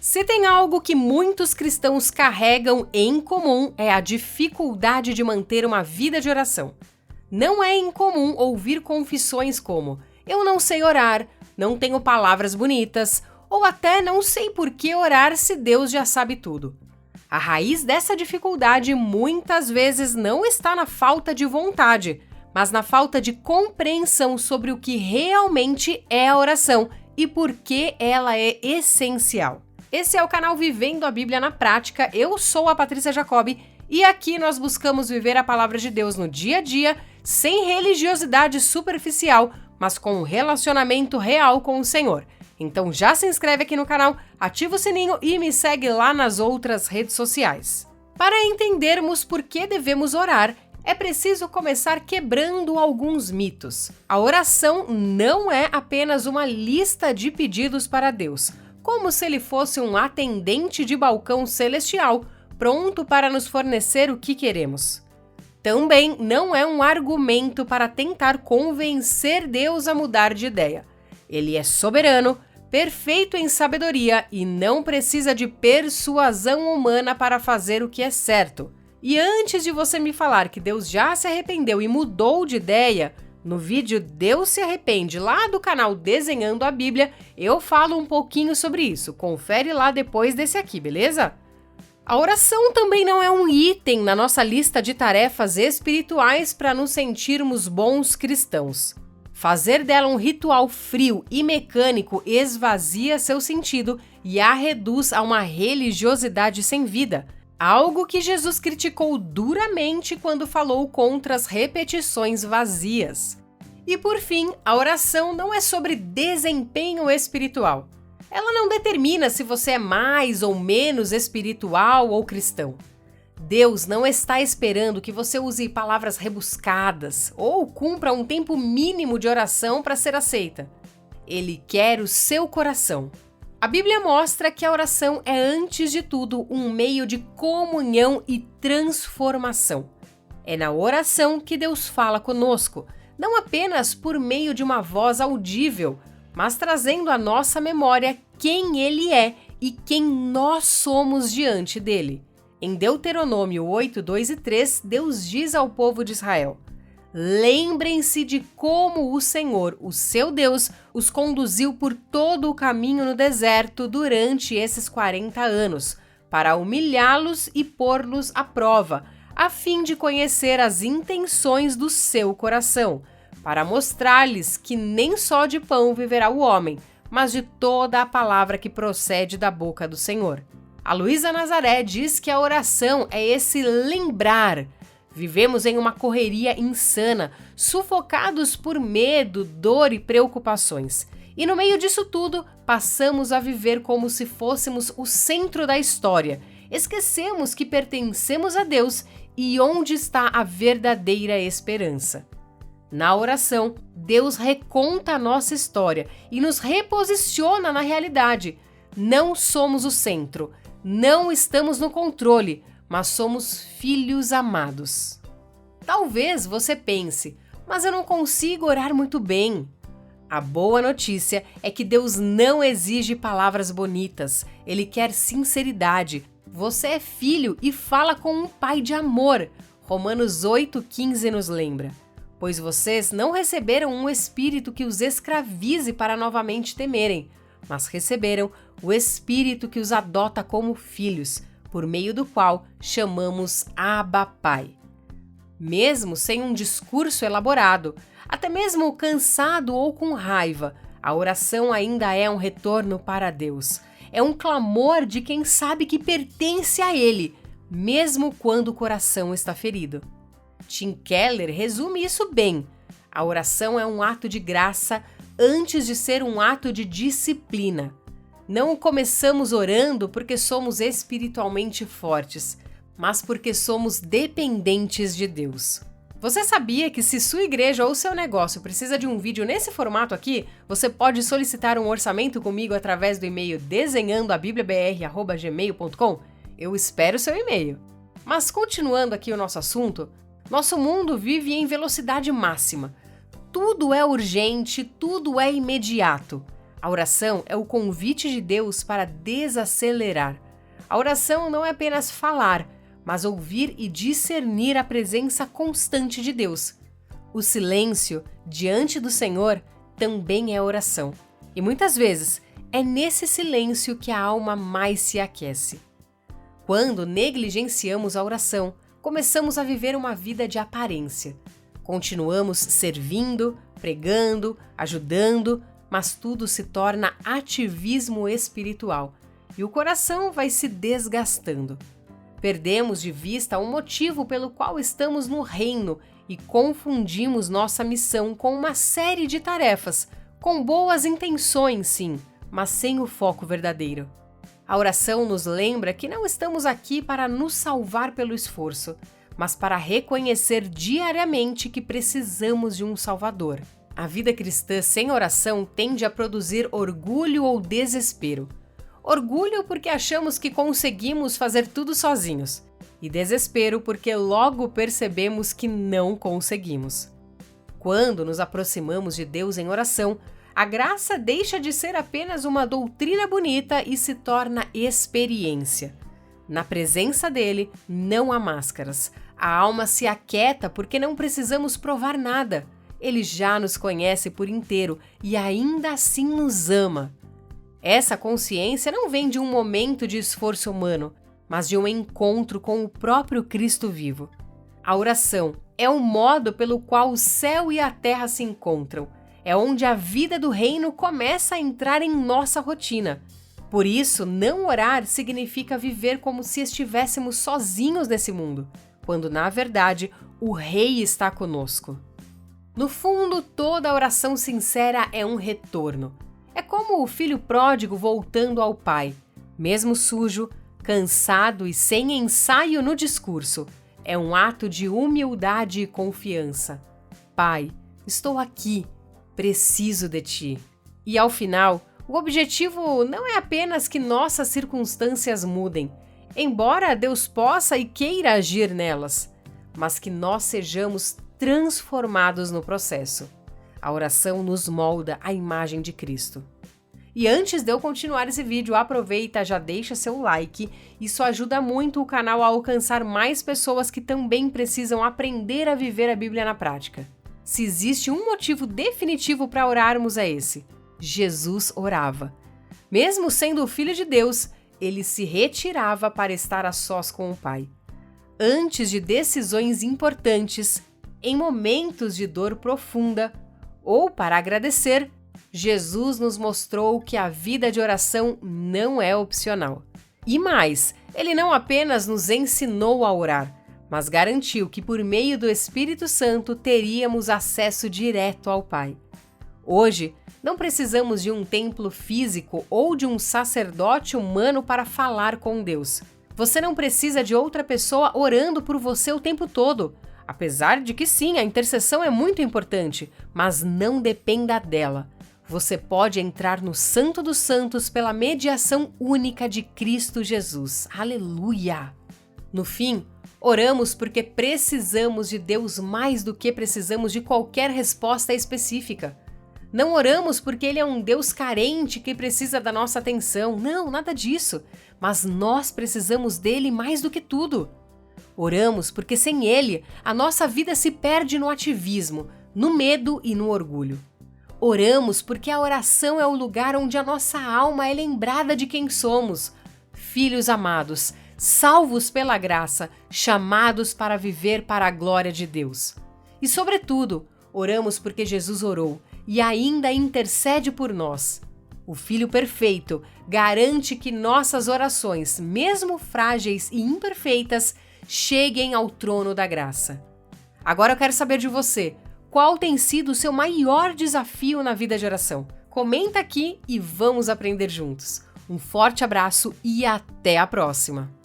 Se tem algo que muitos cristãos carregam em comum é a dificuldade de manter uma vida de oração. Não é incomum ouvir confissões como "eu não sei orar", "não tenho palavras bonitas", ou até "não sei por que orar se Deus já sabe tudo". A raiz dessa dificuldade muitas vezes não está na falta de vontade, mas na falta de compreensão sobre o que realmente é a oração e por que ela é essencial. Esse é o canal Vivendo a Bíblia na Prática, eu sou a Patrícia Jacobi e aqui nós buscamos viver a palavra de Deus no dia a dia, sem religiosidade superficial, mas com um relacionamento real com o Senhor. Então já se inscreve aqui no canal, ativa o sininho e me segue lá nas outras redes sociais. Para entendermos por que devemos orar, é preciso começar quebrando alguns mitos. A oração não é apenas uma lista de pedidos para Deus, como se ele fosse um atendente de balcão celestial, pronto para nos fornecer o que queremos. Também não é um argumento para tentar convencer Deus a mudar de ideia. Ele é soberano, perfeito em sabedoria e não precisa de persuasão humana para fazer o que é certo. E antes de você me falar que Deus já se arrependeu e mudou de ideia, no vídeo Deus se arrepende lá do canal Desenhando a Bíblia, eu falo um pouquinho sobre isso. Confere lá depois desse aqui, beleza? A oração também não é um item na nossa lista de tarefas espirituais para nos sentirmos bons cristãos. Fazer dela um ritual frio e mecânico esvazia seu sentido e a reduz a uma religiosidade sem vida. Algo que Jesus criticou duramente quando falou contra as repetições vazias. E por fim, a oração não é sobre desempenho espiritual. Ela não determina se você é mais ou menos espiritual ou cristão. Deus não está esperando que você use palavras rebuscadas ou cumpra um tempo mínimo de oração para ser aceita. Ele quer o seu coração. A Bíblia mostra que a oração é, antes de tudo, um meio de comunhão e transformação. É na oração que Deus fala conosco, não apenas por meio de uma voz audível, mas trazendo à nossa memória quem Ele é e quem nós somos diante dele. Em Deuteronômio 8, 2 e 3, Deus diz ao povo de Israel: "Lembrem-se de como o Senhor, o seu Deus, os conduziu por todo o caminho no deserto durante esses 40 anos, para humilhá-los e pôr-los à prova, a fim de conhecer as intenções do seu coração, para mostrar-lhes que nem só de pão viverá o homem, mas de toda a palavra que procede da boca do Senhor." A Luísa Nazaré diz que a oração é esse lembrar. Vivemos em uma correria insana, sufocados por medo, dor e preocupações. E no meio disso tudo, passamos a viver como se fôssemos o centro da história. Esquecemos que pertencemos a Deus e onde está a verdadeira esperança. Na oração, Deus reconta a nossa história e nos reposiciona na realidade. Não somos o centro, não estamos no controle, mas somos filhos amados. Talvez você pense, mas eu não consigo orar muito bem. A boa notícia é que Deus não exige palavras bonitas, Ele quer sinceridade. Você é filho e fala com um pai de amor. Romanos 8,15 nos lembra. Pois vocês não receberam um espírito que os escravize para novamente temerem, mas receberam o Espírito que os adota como filhos, por meio do qual chamamos Abba Pai. Mesmo sem um discurso elaborado, até mesmo cansado ou com raiva, a oração ainda é um retorno para Deus. É um clamor de quem sabe que pertence a Ele, mesmo quando o coração está ferido. Tim Keller resume isso bem. A oração é um ato de graça antes de ser um ato de disciplina. Não começamos orando porque somos espiritualmente fortes, mas porque somos dependentes de Deus. Você sabia que se sua igreja ou seu negócio precisa de um vídeo nesse formato aqui, você pode solicitar um orçamento comigo através do e-mail desenhandoabibliabr@gmail.com? Eu espero seu e-mail. Mas continuando aqui o nosso assunto, nosso mundo vive em velocidade máxima. Tudo é urgente, tudo é imediato. A oração é o convite de Deus para desacelerar. A oração não é apenas falar, mas ouvir e discernir a presença constante de Deus. O silêncio diante do Senhor também é oração. E muitas vezes é nesse silêncio que a alma mais se aquece. Quando negligenciamos a oração, começamos a viver uma vida de aparência. Continuamos servindo, pregando, ajudando, mas tudo se torna ativismo espiritual e o coração vai se desgastando. Perdemos de vista o motivo pelo qual estamos no reino e confundimos nossa missão com uma série de tarefas, com boas intenções, sim, mas sem o foco verdadeiro. A oração nos lembra que não estamos aqui para nos salvar pelo esforço, mas para reconhecer diariamente que precisamos de um Salvador. A vida cristã sem oração tende a produzir orgulho ou desespero. Orgulho porque achamos que conseguimos fazer tudo sozinhos, e desespero porque logo percebemos que não conseguimos. Quando nos aproximamos de Deus em oração, a graça deixa de ser apenas uma doutrina bonita e se torna experiência. Na presença dele, não há máscaras. A alma se aquieta porque não precisamos provar nada. Ele já nos conhece por inteiro e ainda assim nos ama. Essa consciência não vem de um momento de esforço humano, mas de um encontro com o próprio Cristo vivo. A oração é o modo pelo qual o céu e a terra se encontram. É onde a vida do reino começa a entrar em nossa rotina. Por isso, não orar significa viver como se estivéssemos sozinhos nesse mundo, quando, na verdade, o Rei está conosco. No fundo, toda oração sincera é um retorno. É como o filho pródigo voltando ao pai, mesmo sujo, cansado e sem ensaio no discurso. É um ato de humildade e confiança. Pai, estou aqui, preciso de ti. E ao final, o objetivo não é apenas que nossas circunstâncias mudem, embora Deus possa e queira agir nelas, mas que nós sejamos transformados no processo. A oração nos molda à imagem de Cristo. E antes de eu continuar esse vídeo, aproveita, já deixa seu like. Isso ajuda muito o canal a alcançar mais pessoas que também precisam aprender a viver a Bíblia na prática. Se existe um motivo definitivo para orarmos é esse: Jesus orava. Mesmo sendo o Filho de Deus, ele se retirava para estar a sós com o Pai. Antes de decisões importantes, em momentos de dor profunda, ou para agradecer, Jesus nos mostrou que a vida de oração não é opcional. E mais, ele não apenas nos ensinou a orar, mas garantiu que por meio do Espírito Santo teríamos acesso direto ao Pai. Hoje, não precisamos de um templo físico ou de um sacerdote humano para falar com Deus. Você não precisa de outra pessoa orando por você o tempo todo. Apesar de que sim, a intercessão é muito importante, mas não dependa dela. Você pode entrar no Santo dos Santos pela mediação única de Cristo Jesus. Aleluia! No fim, oramos porque precisamos de Deus mais do que precisamos de qualquer resposta específica. Não oramos porque Ele é um Deus carente que precisa da nossa atenção. Não, nada disso. Mas nós precisamos dele mais do que tudo. Oramos porque sem Ele, a nossa vida se perde no ativismo, no medo e no orgulho. Oramos porque a oração é o lugar onde a nossa alma é lembrada de quem somos. Filhos amados, salvos pela graça, chamados para viver para a glória de Deus. E, sobretudo, oramos porque Jesus orou e ainda intercede por nós. O Filho perfeito garante que nossas orações, mesmo frágeis e imperfeitas, cheguem ao trono da graça. Agora eu quero saber de você, qual tem sido o seu maior desafio na vida de oração? Comenta aqui e vamos aprender juntos. Um forte abraço e até a próxima!